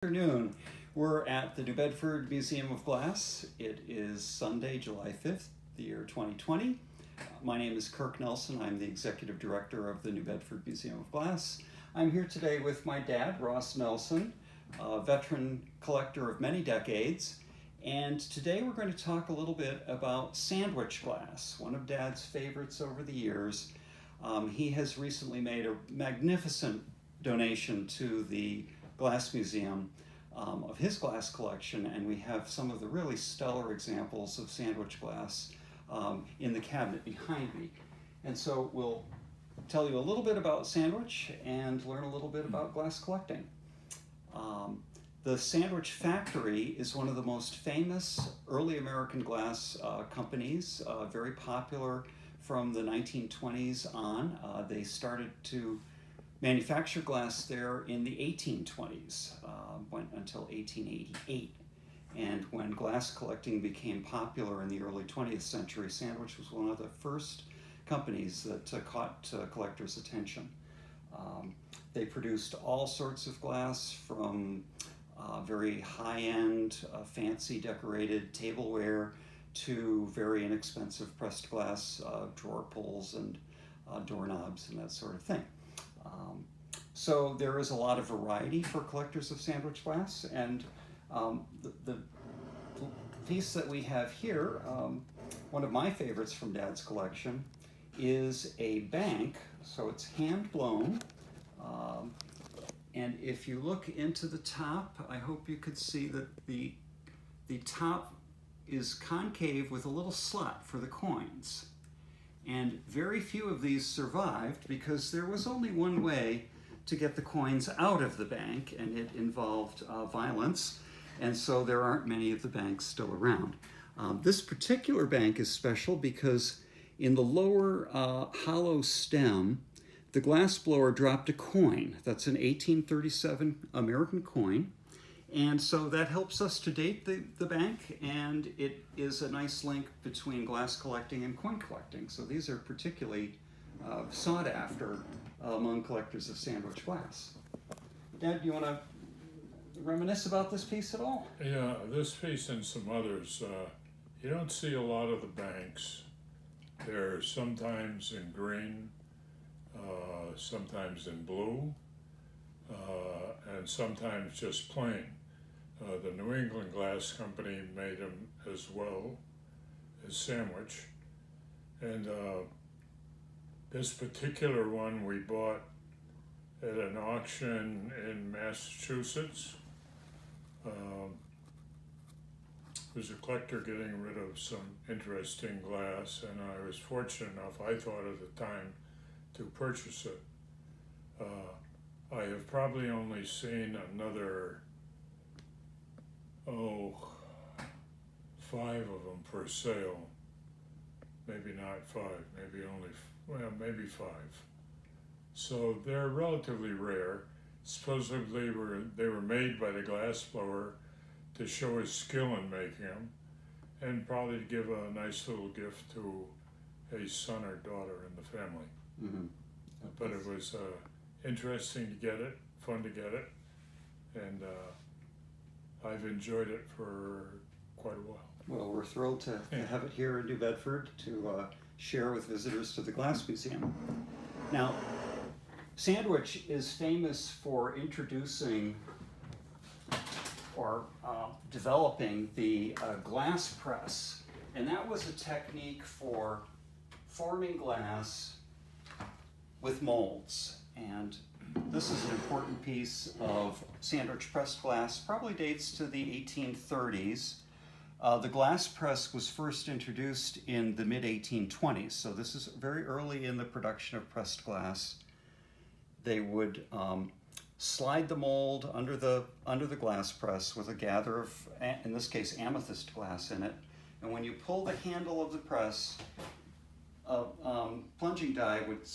Afternoon. We're at the New Bedford Museum of Glass. It is Sunday, July 5th, the year 2020. My name is Kirk Nelson. I'm the Executive Director of the New Bedford Museum of Glass. I'm here today with my dad, Ross Nelson, a veteran collector of many decades. And today we're going to talk a little bit about sandwich glass, one of Dad's favorites over the years. He has recently made a magnificent donation to the Glass Museum of his glass collection, and we have some of the really stellar examples of sandwich glass in the cabinet behind me. And so we'll tell you a little bit about sandwich and learn a little bit about glass collecting. The Sandwich Factory is one of the most famous early American glass companies, very popular from the 1920s on. They started to manufacture glass there in the 1820s, went until 1888. And when glass collecting became popular in the early 20th century, Sandwich was one of the first companies that caught collectors' attention. They produced all sorts of glass, from very high-end, fancy decorated tableware to very inexpensive pressed glass drawer pulls and doorknobs and that sort of thing. So there is a lot of variety for collectors of sandwich glass, and the piece that we have here, one of my favorites from Dad's collection, is a bank. So it's hand blown, and if you look into the top, I hope you could see that the top is concave with a little slot for the coins. And very few of these survived because there was only one way to get the coins out of the bank, and it involved violence, and so there aren't many of the banks still around. This particular bank is special because in the lower hollow stem, the glass blower dropped a coin. That's an 1837 American coin. And so that helps us to date the bank, and it is a nice link between glass collecting and coin collecting. So these are particularly sought after among collectors of sandwich glass. Dad, do you want to reminisce about this piece at all? Yeah, this piece and some others. You don't see a lot of the banks. They're sometimes in green, sometimes in blue, and sometimes just plain. The New England Glass Company made them as well as sandwich. And this particular one we bought at an auction in Massachusetts. Was a collector getting rid of some interesting glass, and I was fortunate enough, I thought at the time, to purchase it. I have probably only seen another 5 of them for sale. Maybe not 5, maybe maybe 5. So they're relatively rare. Supposedly they were made by the glass blower to show his skill in making them, and probably to give a nice little gift to a son or daughter in the family. Mm-hmm. But it was interesting to get it, fun to get it, and I've enjoyed it for quite a while. Well, we're thrilled to have it here in New Bedford to share with visitors to the Glass Museum. Now, Sandwich is famous for introducing or developing the glass press, and that was a technique for forming glass with molds. And this is an important piece of sandwich pressed glass, probably dates to the 1830s. The glass press was first introduced in the mid-1820s, so this is very early in the production of pressed glass. They would slide the mold under the glass press with a gather of, in this case, amethyst glass in it. And when you pull the handle of the press, a plunging die would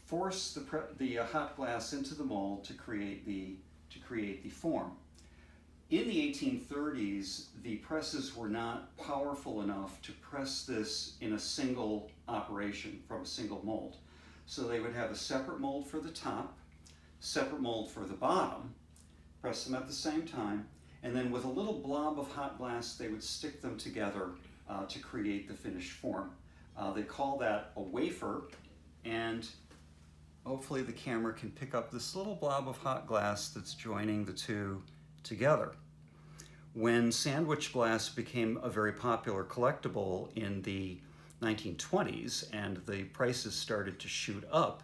force the hot glass into the mold to create the form. In the 1830s, the presses were not powerful enough to press this in a single operation from a single mold. So they would have a separate mold for the top, separate mold for the bottom, press them at the same time, and then with a little blob of hot glass, they would stick them together to create the finished form. They call that a wafer, and hopefully the camera can pick up this little blob of hot glass that's joining the two together. When sandwich glass became a very popular collectible in the 1920s and the prices started to shoot up,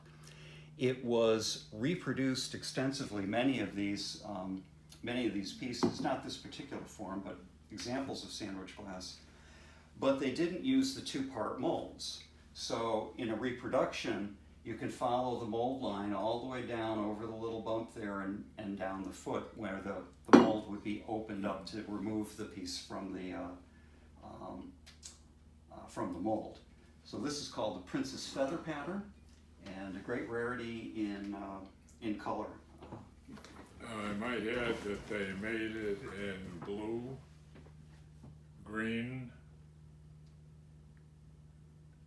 it was reproduced extensively. Many of these pieces, not this particular form, but examples of sandwich glass, but they didn't use the two-part molds. So in a reproduction, you can follow the mold line all the way down over the little bump there and down the foot where the mold would be opened up to remove the piece from the mold. So this is called the Princess Feather pattern, and a great rarity in color. I might add that they made it in blue, green,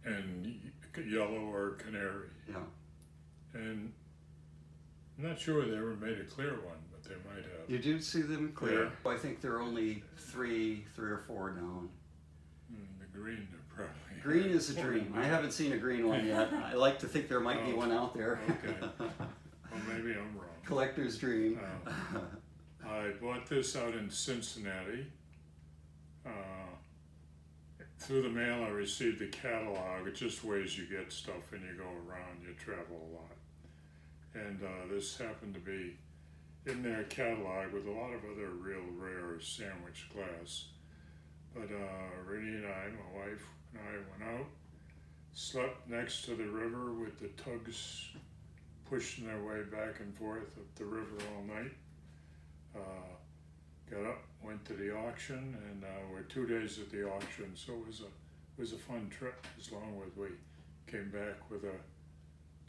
and yellow or canary. Yeah. And I'm not sure they ever made a clear one, but they might have. You do see them clear. Yeah. I think there are only three or four known. The green are probably. Green is a dream. I haven't seen a green one yet. I like to think there might be one out there. Okay. Well, maybe I'm wrong. Collector's dream. I bought this out in Cincinnati. Through the mail, I received a catalog. It's just ways you get stuff and you go around, you travel a lot. And this happened to be in their catalog with a lot of other real rare sandwich glass. But Renee and I, my wife and I, went out, slept next to the river with the tugs pushing their way back and forth up the river all night. Got up, went to the auction, and we're 2 days at the auction, so it was a fun trip, as long as we came back with a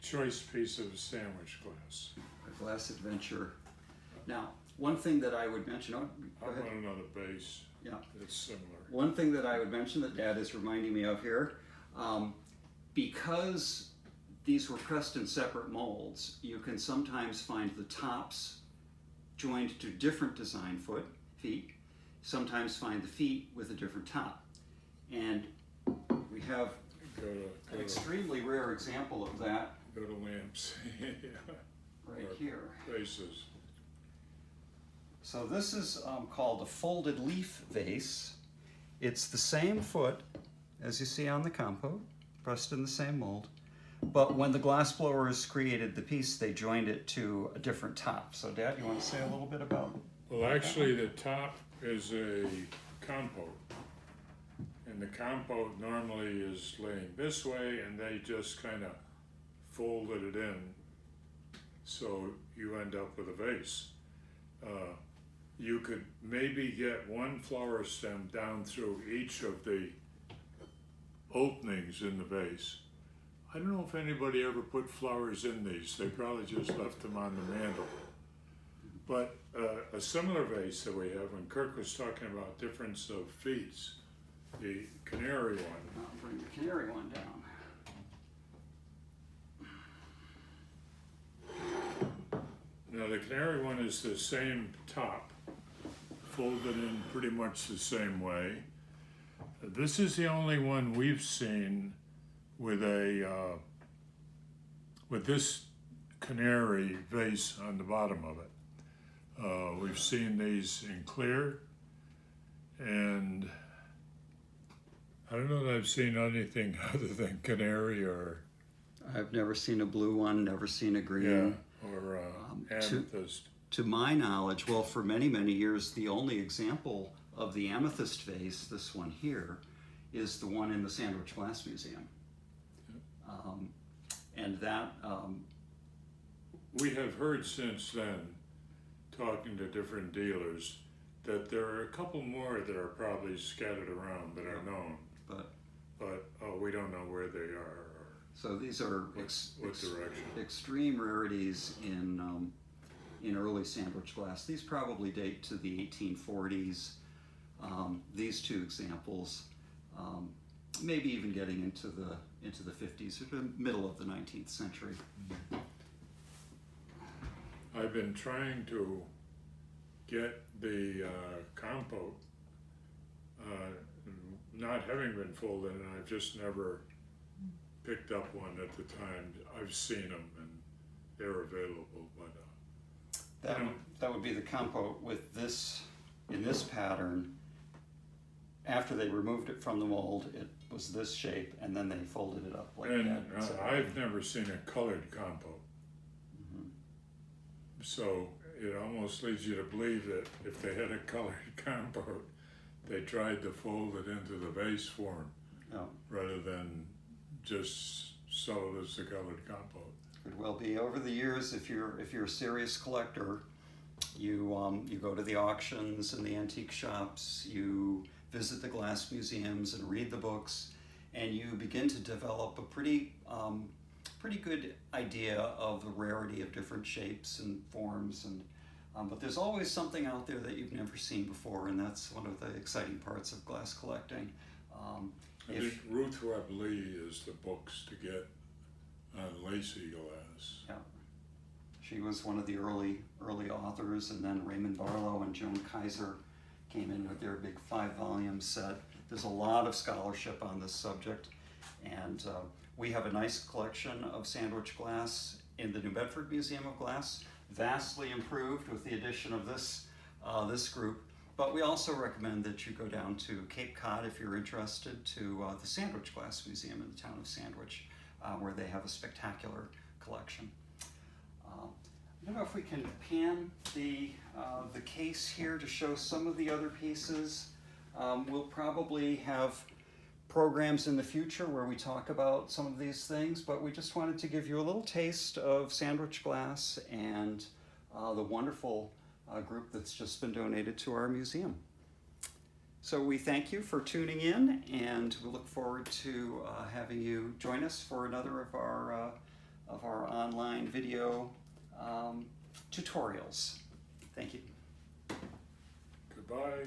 choice piece of sandwich glass. A glass adventure. Now, one thing that I would mention, I want another base. Yeah. It's similar. One thing that I would mention that Dad is reminding me of here, because these were pressed in separate molds, you can sometimes find the tops joined to different design feet, sometimes find the feet with a different top. And we have an extremely rare example of that Go to lamps. Yeah. right Or here. Vases. So this is called a folded leaf vase. It's the same foot as you see on the compote, pressed in the same mold. But when the glassblowers created the piece, they joined it to a different top. So Dad, you want to say a little bit about Well, actually, the top is a compote. And the compote normally is laying this way, and they just kind of folded it in. So you end up with a vase. You could maybe get one flower stem down through each of the openings in the vase. I don't know if anybody ever put flowers in these. They probably just left them on the mantle. But a similar vase that we have, when Kirk was talking about difference of feet, the canary one. I'll bring the canary one down. Now the canary one is the same top, folded in pretty much the same way. This is the only one we've seen with a with this canary vase on the bottom of it. We've seen these in clear, and I don't know that I've seen anything other than canary or I've never seen a blue one, never seen a green. or amethyst. To my knowledge, well, for many, many years, the only example of the amethyst vase, this one here, is the one in the Sandwich Glass Museum. And that... we have heard since then, talking to different dealers, that there are a couple more that are probably scattered around that are known, but we don't know where they are. So these are what direction? extreme rarities in early sandwich glass. These probably date to the 1840s. These two examples, maybe even getting into the 50s or the middle of the 19th century. I've been trying to get the compote, not having been folded, and I've just never picked up one at the time. I've seen them and they're available, but that would be the compote with this, in this pattern. After they removed it from the mold, it was this shape, and then they folded it up like and that. So, I've never seen a colored compote. mhm. So it almost leads you to believe that if they had a colored compote, they tried to fold it into the vase form Oh, rather than just sell it as a colored compote. could well be. Over the years, if you're a serious collector, you go to the auctions and the antique shops, you visit the glass museums and read the books, and you begin to develop a pretty good idea of the rarity of different shapes and forms, and but there's always something out there that you've never seen before, and that's one of the exciting parts of glass collecting. I think Ruth Webb Lee is the books to get on Lacey glass. Yeah, she was one of the early authors, and then Raymond Barlow and Joan Kaiser came in with their big 5-volume set. There's a lot of scholarship on this subject, and we have a nice collection of sandwich glass in the New Bedford Museum of Glass, vastly improved with the addition of this group. But we also recommend that you go down to Cape Cod if you're interested, to the Sandwich Glass Museum in the town of Sandwich, where they have a spectacular collection. I don't know if we can pan the case here to show some of the other pieces. We'll probably have programs in the future where we talk about some of these things, but we just wanted to give you a little taste of sandwich glass and the wonderful group that's just been donated to our museum. So we thank you for tuning in, and we look forward to having you join us for another of our online video tutorials. Thank you. Goodbye.